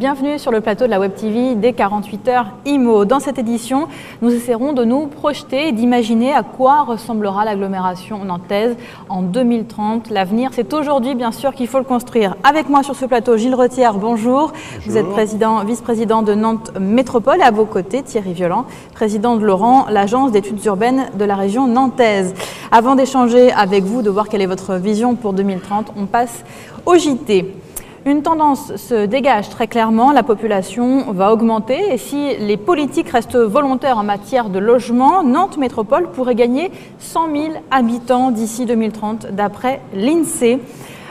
bienvenue sur le plateau de la Web TV des 48 heures IMO. Dans cette édition, nous essaierons de nous projeter et d'imaginer à quoi ressemblera l'agglomération nantaise en 2030. L'avenir, c'est aujourd'hui bien sûr qu'il faut le construire. Avec moi sur ce plateau, Gilles Retière, bonjour. Vous êtes vice-président de Nantes Métropole et à vos côtés, Thierry Violent, président de l'Oran, l'agence d'études urbaines de la région nantaise. Avant d'échanger avec vous, de voir quelle est votre vision pour 2030, on passe au JT. Une tendance se dégage très clairement, la population va augmenter et si les politiques restent volontaires en matière de logement, Nantes Métropole pourrait gagner 100 000 habitants d'ici 2030 d'après l'INSEE.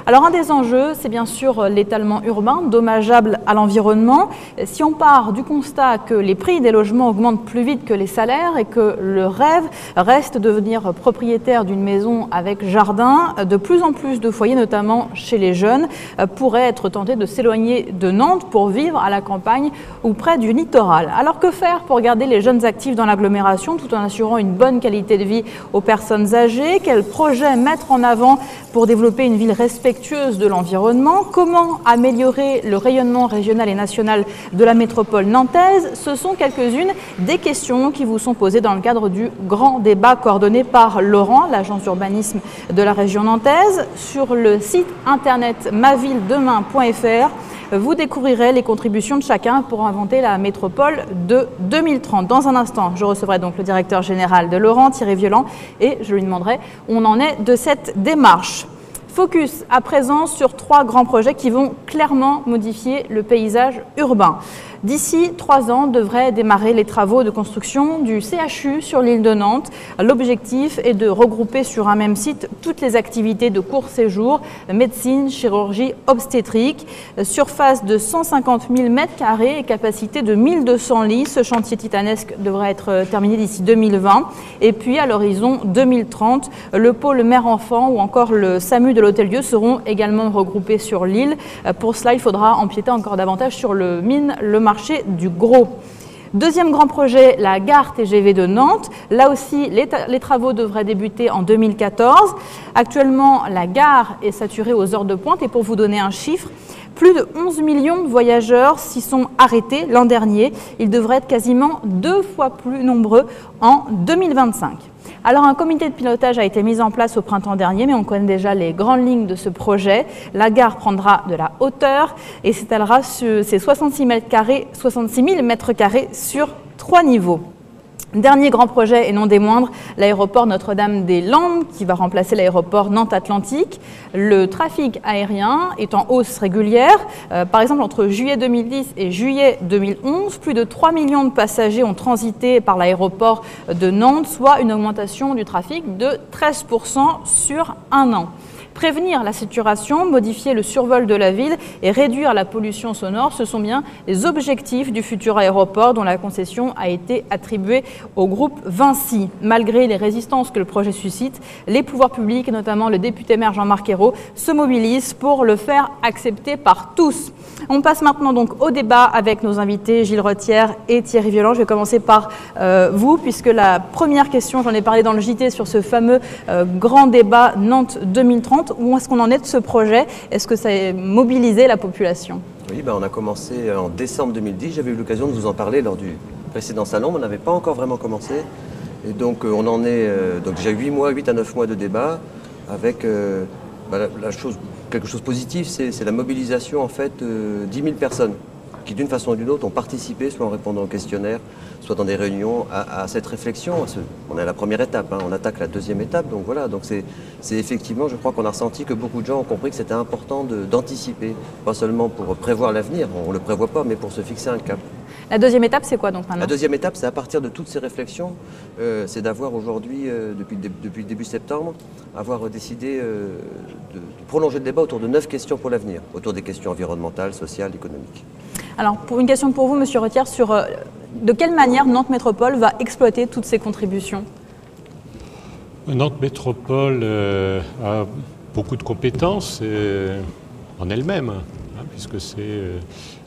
Alors un des enjeux, c'est bien sûr l'étalement urbain, dommageable à l'environnement. Si on part du constat que les prix des logements augmentent plus vite que les salaires et que le rêve reste de devenir propriétaire d'une maison avec jardin, de plus en plus de foyers, notamment chez les jeunes, pourraient être tentés de s'éloigner de Nantes pour vivre à la campagne ou près du littoral. Alors que faire pour garder les jeunes actifs dans l'agglomération tout en assurant une bonne qualité de vie aux personnes âgées? Quels projets mettre en avant pour développer une ville respectueuse de l'environnement? Comment améliorer le rayonnement régional et national de la métropole nantaise? Ce sont quelques-unes des questions qui vous sont posées dans le cadre du grand débat coordonné par l'Oran, l'agence d'urbanisme de la région nantaise. Sur le site internet mavilledemain.fr, vous découvrirez les contributions de chacun pour inventer la métropole de 2030. Dans un instant, je recevrai donc le directeur général de l'Oran, Thierry Violent, et je lui demanderai où on en est de cette démarche. Focus à présent sur 3 grands projets qui vont clairement modifier le paysage urbain. D'ici 3 ans devraient démarrer les travaux de construction du CHU sur l'île de Nantes. L'objectif est de regrouper sur un même site toutes les activités de court séjour, médecine, chirurgie, obstétrique. Surface de 150 000 m² et capacité de 1200 lits. Ce chantier titanesque devrait être terminé d'ici 2020. Et puis à l'horizon 2030, le pôle mère-enfant ou encore le SAMU de l'Hôtel-Dieu seront également regroupés sur l'île. Pour cela, il faudra empiéter encore davantage sur le marché du gros. Deuxième grand projet, la gare TGV de Nantes. Là aussi, les travaux devraient débuter en 2014. Actuellement, la gare est saturée aux heures de pointe et pour vous donner un chiffre, plus de 11 millions de voyageurs s'y sont arrêtés l'an dernier. Ils devraient être quasiment 2 fois plus nombreux en 2025. Alors un comité de pilotage a été mis en place au printemps dernier, mais on connaît déjà les grandes lignes de ce projet. La gare prendra de la hauteur et s'étalera sur ses 66 000 m² sur 3 niveaux. Dernier grand projet et non des moindres, l'aéroport Notre-Dame-des-Landes qui va remplacer l'aéroport Nantes-Atlantique. Le trafic aérien est en hausse régulière. Par exemple, entre juillet 2010 et juillet 2011, plus de 3 millions de passagers ont transité par l'aéroport de Nantes, soit une augmentation du trafic de 13% sur un an. Prévenir la saturation, modifier le survol de la ville et réduire la pollution sonore, ce sont bien les objectifs du futur aéroport dont la concession a été attribuée au groupe Vinci. Malgré les résistances que le projet suscite, les pouvoirs publics, et notamment le député maire Jean-Marc Ayrault, se mobilisent pour le faire accepter par tous. On passe maintenant donc au débat avec nos invités Gilles Retière et Thierry Violent. Je vais commencer par vous, puisque la première question, j'en ai parlé dans le JT sur ce fameux grand débat Nantes 2030. Où est-ce qu'on en est de ce projet? Est-ce que ça a mobilisé la population? Oui, on a commencé en décembre 2010. J'avais eu l'occasion de vous en parler lors du précédent salon, mais on n'avait pas encore vraiment commencé. Et donc on en est donc déjà 8 à 9 mois de débat avec quelque chose de positif, c'est la mobilisation en fait 10 000 personnes qui d'une façon ou d'une autre ont participé, soit en répondant au questionnaire, soit dans des réunions, à cette réflexion. On est à la première étape, on attaque la deuxième étape, donc voilà, donc c'est effectivement, je crois qu'on a ressenti que beaucoup de gens ont compris que c'était important d'anticiper, pas seulement pour prévoir l'avenir, on ne le prévoit pas, mais pour se fixer un cap. La deuxième étape, c'est quoi donc maintenant? La deuxième étape, c'est à partir de toutes ces réflexions, c'est d'avoir aujourd'hui, depuis le début septembre, avoir décidé de prolonger le débat autour de 9 questions pour l'avenir, autour des questions environnementales, sociales, économiques. Alors, pour une question pour vous, Monsieur Retière, sur de quelle manière Nantes Métropole va exploiter toutes ces contributions? Nantes Métropole a beaucoup de compétences en elle-même, puisque c'est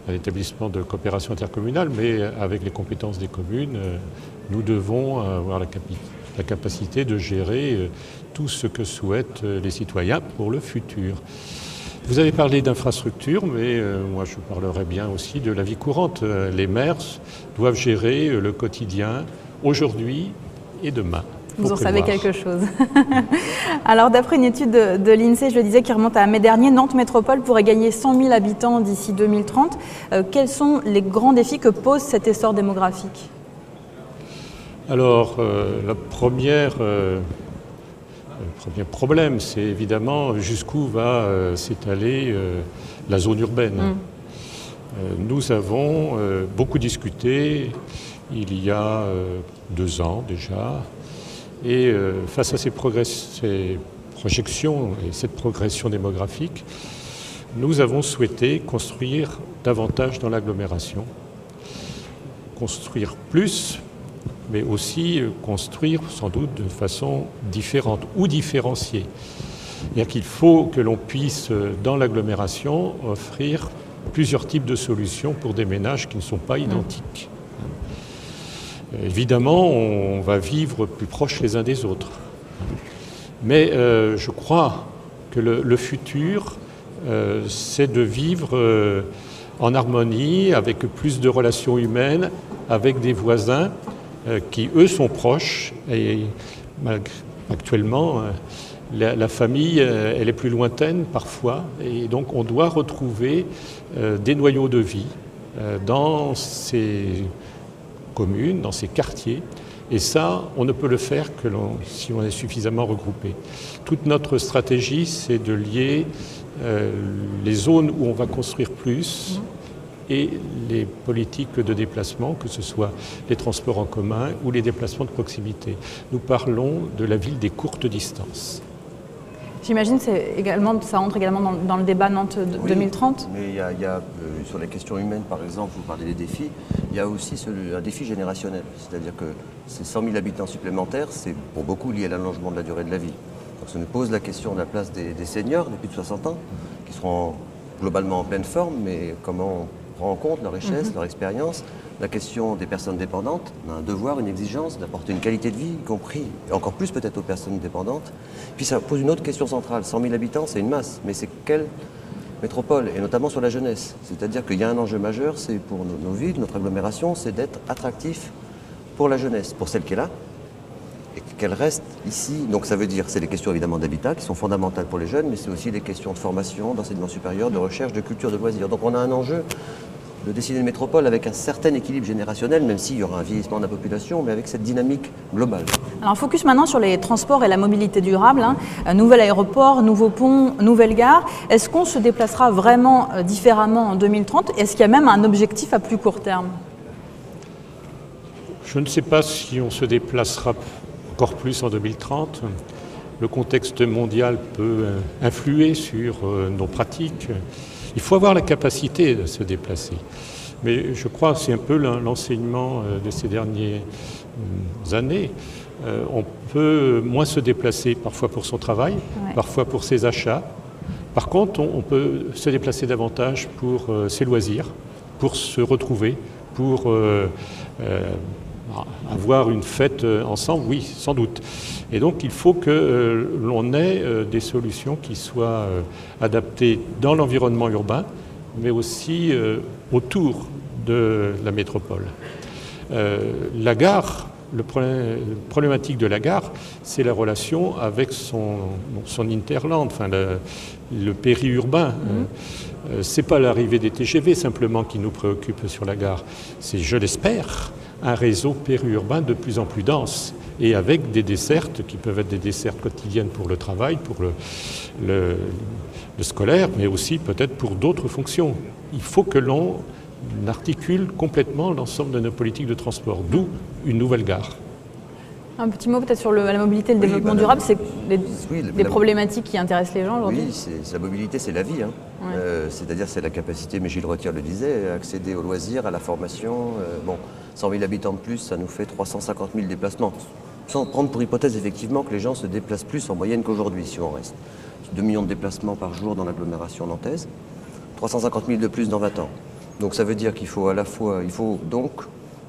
un établissement de coopération intercommunale, mais avec les compétences des communes, nous devons avoir la capacité de gérer tout ce que souhaitent les citoyens pour le futur. Vous avez parlé d'infrastructures, mais moi je parlerai bien aussi de la vie courante. Les maires doivent gérer le quotidien aujourd'hui et demain. Vous en savez quelque chose. Alors d'après une étude de l'INSEE, je le disais, qui remonte à mai dernier, Nantes Métropole pourrait gagner 100 000 habitants d'ici 2030. Quels sont les grands défis que pose cet essor démographique? Alors le premier problème, c'est évidemment jusqu'où va s'étaler la zone urbaine. Nous avons beaucoup discuté il y a 2 ans déjà, et face à ces projections et cette progression démographique, nous avons souhaité construire davantage dans l'agglomération, construire plus, mais aussi construire sans doute de façon différente ou différenciée. C'est-à-dire qu'il faut que l'on puisse, dans l'agglomération, offrir plusieurs types de solutions pour des ménages qui ne sont pas identiques. Évidemment, on va vivre plus proche les uns des autres. Mais je crois que le futur, c'est de vivre en harmonie, avec plus de relations humaines, avec des voisins qui, eux, sont proches. Et actuellement, la famille, elle est plus lointaine parfois. Et donc, on doit retrouver des noyaux de vie dans ces communes, dans ces quartiers. Et ça, on ne peut le faire que si on est suffisamment regroupé. Toute notre stratégie, c'est de lier les zones où on va construire plus et les politiques de déplacement, que ce soit les transports en commun ou les déplacements de proximité. Nous parlons de la ville des courtes distances. J'imagine que ça entre également dans le débat Nantes 2030. Mais il y a sur les questions humaines, par exemple, vous parlez des défis, il y a aussi un défi générationnel. C'est-à-dire que ces 100 000 habitants supplémentaires, c'est pour beaucoup lié à l'allongement de la durée de la vie. Donc ça nous pose la question de la place des seniors de plus de 60 ans, qui seront globalement en pleine forme, mais comment on prend en compte leur richesse, leur expérience. La question des personnes dépendantes, on a un devoir, une exigence d'apporter une qualité de vie, y compris, et encore plus peut-être aux personnes dépendantes. Puis ça pose une autre question centrale. 100 000 habitants, c'est une masse, mais c'est quelle métropole, et notamment sur la jeunesse. C'est-à-dire qu'il y a un enjeu majeur, c'est pour nos villes, notre agglomération, c'est d'être attractif pour la jeunesse, pour celle qui est là, et qu'elle reste ici. Donc ça veut dire, c'est les questions évidemment d'habitat qui sont fondamentales pour les jeunes, mais c'est aussi les questions de formation, d'enseignement supérieur, de recherche, de culture, de loisirs. Donc on a un enjeu de dessiner une métropole avec un certain équilibre générationnel, même s'il y aura un vieillissement de la population, mais avec cette dynamique globale. Alors focus maintenant sur les transports et la mobilité durable. Nouvel aéroport, nouveau pont, nouvelle gare. Est-ce qu'on se déplacera vraiment différemment en 2030? Est-ce qu'il y a même un objectif à plus court terme? Je ne sais pas si on se déplacera encore plus en 2030. Le contexte mondial peut influer sur nos pratiques. Il faut avoir la capacité de se déplacer. Mais je crois que c'est un peu l'enseignement de ces dernières années. On peut moins se déplacer parfois pour son travail, parfois pour ses achats. Par contre, on peut se déplacer davantage pour ses loisirs, pour se retrouver, pour avoir une fête ensemble, oui, sans doute. Et donc, il faut que l'on ait des solutions qui soient adaptées dans l'environnement urbain, mais aussi autour de la métropole. La gare, la problématique de la gare, c'est la relation avec son hinterland, enfin le périurbain. Ce n'est pas l'arrivée des TGV simplement qui nous préoccupe sur la gare, c'est, je l'espère, un réseau périurbain de plus en plus dense et avec des dessertes qui peuvent être des dessertes quotidiennes pour le travail, pour le scolaire, mais aussi peut-être pour d'autres fonctions. Il faut que l'on articule complètement l'ensemble de nos politiques de transport, d'où une nouvelle gare. Un petit mot peut-être sur la mobilité et le développement durable, c'est des problématiques qui intéressent les gens aujourd'hui. Oui, la mobilité, c'est la vie. C'est-à-dire c'est la capacité, mais Gilles Retière le disait, accéder aux loisirs, à la formation. 100 000 habitants de plus, ça nous fait 350 000 déplacements. Sans prendre pour hypothèse effectivement que les gens se déplacent plus en moyenne qu'aujourd'hui, si on reste. 2 millions de déplacements par jour dans l'agglomération nantaise, 350 000 de plus dans 20 ans. Donc ça veut dire qu'il faut à la fois, il faut donc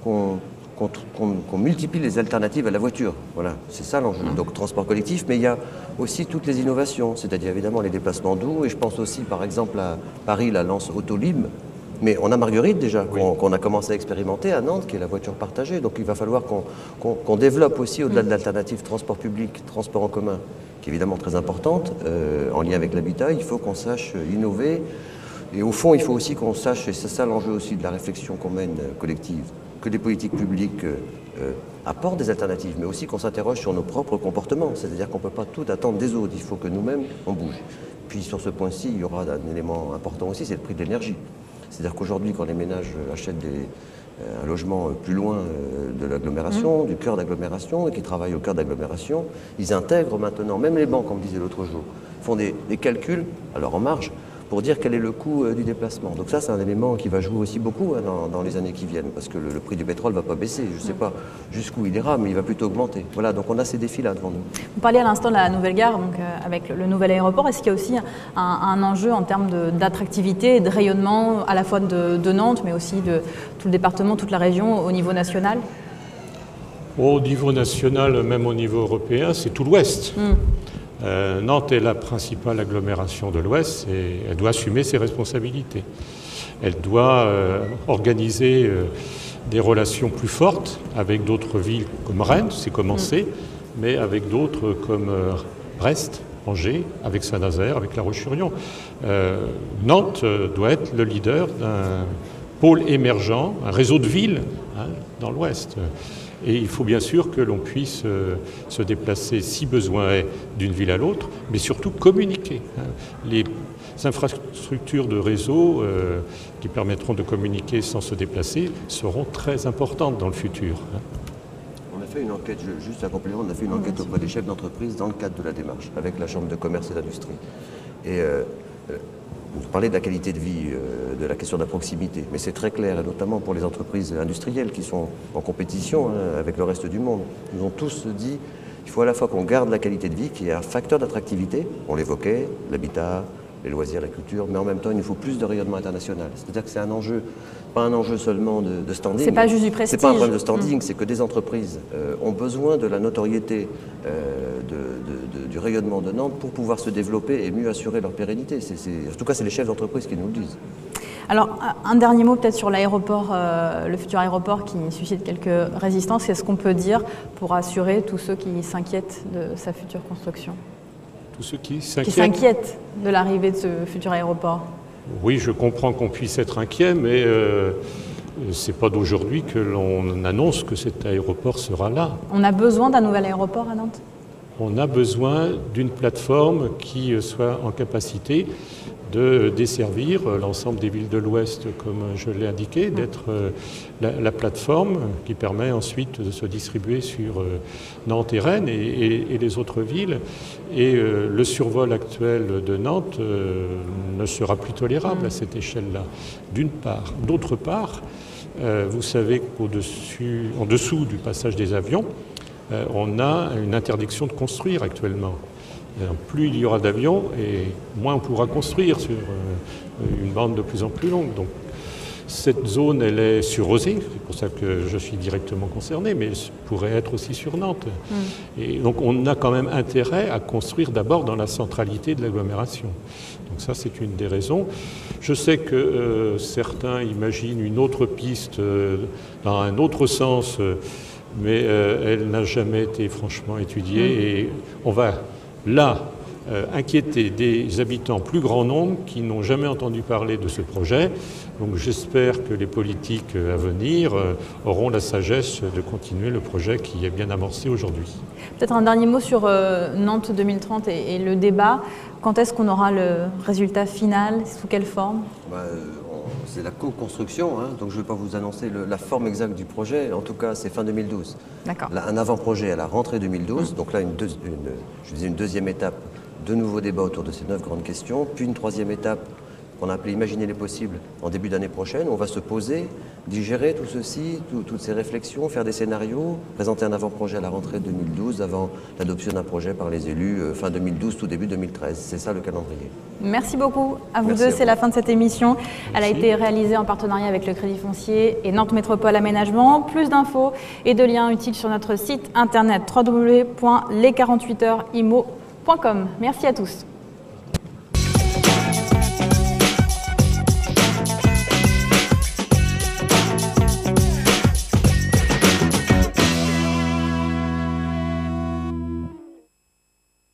qu'on qu'on multiplie les alternatives à la voiture. Voilà, c'est ça l'enjeu. Donc transport collectif, mais il y a aussi toutes les innovations, c'est-à-dire évidemment les déplacements doux, et je pense aussi par exemple à Paris, la lance Autolib, mais on a Marguerite déjà, qu'on a commencé à expérimenter à Nantes, qui est la voiture partagée, donc il va falloir qu'on développe aussi au-delà de l'alternative transport public, transport en commun, qui est évidemment très importante, en lien avec l'habitat, il faut qu'on sache innover, et au fond il faut aussi qu'on sache, et c'est ça l'enjeu aussi de la réflexion qu'on mène collective, que les politiques publiques apportent des alternatives, mais aussi qu'on s'interroge sur nos propres comportements. C'est-à-dire qu'on ne peut pas tout attendre des autres, il faut que nous-mêmes, on bouge. Puis sur ce point-ci, il y aura un élément important aussi, c'est le prix de l'énergie. C'est-à-dire qu'aujourd'hui, quand les ménages achètent un logement plus loin de l'agglomération, du cœur d'agglomération, et qui travaillent au cœur d'agglomération, ils intègrent maintenant, même les banques, comme disait l'autre jour, font des calculs, alors en marge, pour dire quel est le coût du déplacement. Donc ça, c'est un élément qui va jouer aussi beaucoup dans les années qui viennent, parce que le prix du pétrole ne va pas baisser. Je ne sais pas jusqu'où il ira, mais il va plutôt augmenter. Voilà, donc on a ces défis-là devant nous. Vous parliez à l'instant de la nouvelle gare, donc, avec le nouvel aéroport. Est-ce qu'il y a aussi un enjeu en termes d'attractivité et de rayonnement, à la fois de Nantes, mais aussi de tout le département, toute la région, au niveau national ? Au niveau national, même au niveau européen, c'est tout l'Ouest. Nantes est la principale agglomération de l'Ouest et elle doit assumer ses responsabilités. Elle doit organiser des relations plus fortes avec d'autres villes comme Rennes, c'est commencé, mais avec d'autres comme Brest, Angers, avec Saint-Nazaire, avec La Roche-sur-Yon. Nantes doit être le leader d'un pôle émergent, un réseau de villes dans l'Ouest. Et il faut bien sûr que l'on puisse se déplacer, si besoin est, d'une ville à l'autre, mais surtout communiquer. Les infrastructures de réseau qui permettront de communiquer sans se déplacer seront très importantes dans le futur. On a fait une enquête, juste un complément, on a fait une enquête auprès des chefs d'entreprise dans le cadre de la démarche, avec la Chambre de commerce et d'industrie. Et vous parlez de la qualité de vie, de la question de la proximité, mais c'est très clair, et notamment pour les entreprises industrielles qui sont en compétition avec le reste du monde. Ils nous ont tous dit qu'il faut à la fois qu'on garde la qualité de vie, qui est un facteur d'attractivité, on l'évoquait, l'habitat, les loisirs, la culture, mais en même temps, il nous faut plus de rayonnement international. C'est-à-dire que c'est un enjeu, pas un enjeu seulement de standing. C'est pas juste du prestige. C'est pas un problème de standing, c'est que des entreprises ont besoin de la notoriété, du rayonnement de Nantes pour pouvoir se développer et mieux assurer leur pérennité. En tout cas, c'est les chefs d'entreprise qui nous le disent. Alors, un dernier mot peut-être sur l'aéroport, le futur aéroport qui suscite quelques résistances. Qu'est-ce qu'on peut dire pour assurer tous ceux qui s'inquiètent de sa future construction ? Tous ceux qui s'inquiètent de l'arrivée de ce futur aéroport. Oui, je comprends qu'on puisse être inquiet, mais ce n'est pas d'aujourd'hui que l'on annonce que cet aéroport sera là. On a besoin d'un nouvel aéroport à Nantes ? On a besoin d'une plateforme qui soit en capacité de desservir l'ensemble des villes de l'Ouest, comme je l'ai indiqué, d'être la plateforme qui permet ensuite de se distribuer sur Nantes et Rennes et les autres villes. Et le survol actuel de Nantes ne sera plus tolérable à cette échelle-là, d'une part. D'autre part, vous savez qu'en dessous du passage des avions, on a une interdiction de construire actuellement. Plus il y aura d'avions et moins on pourra construire sur une bande de plus en plus longue. Donc, cette zone, elle est sur Rosé, c'est pour ça que je suis directement concerné, mais elle pourrait être aussi sur Nantes. Et donc on a quand même intérêt à construire d'abord dans la centralité de l'agglomération. Donc ça, c'est une des raisons. Je sais que certains imaginent une autre piste dans un autre sens, mais elle n'a jamais été franchement étudiée et on va là inquiéter des habitants plus grand nombre qui n'ont jamais entendu parler de ce projet. Donc j'espère que les politiques à venir auront la sagesse de continuer le projet qui est bien amorcé aujourd'hui. Peut-être un dernier mot sur Nantes 2030 et le débat. Quand est-ce qu'on aura le résultat final ? Sous quelle forme ? C'est la co-construction, donc je ne vais pas vous annoncer la forme exacte du projet. En tout cas, c'est fin 2012. D'accord. Là, un avant-projet à la rentrée 2012. Donc là, une deuxième étape, de nouveaux débats autour de ces 9 grandes questions. Puis une troisième étape qu'on a appelé Imaginer les possibles en début d'année prochaine. On va se poser, digérer tout ceci, toutes ces réflexions, faire des scénarios, présenter un avant-projet à la rentrée 2012 avant l'adoption d'un projet par les élus fin 2012, tout début 2013. C'est ça le calendrier. Merci beaucoup à vous Merci deux. à C'est vous. la fin de cette émission. Elle a Merci. été réalisée en partenariat avec le Crédit Foncier et Nantes Métropole Aménagement. Plus d'infos et de liens utiles sur notre site internet www.les48heurimo.com. Merci à tous.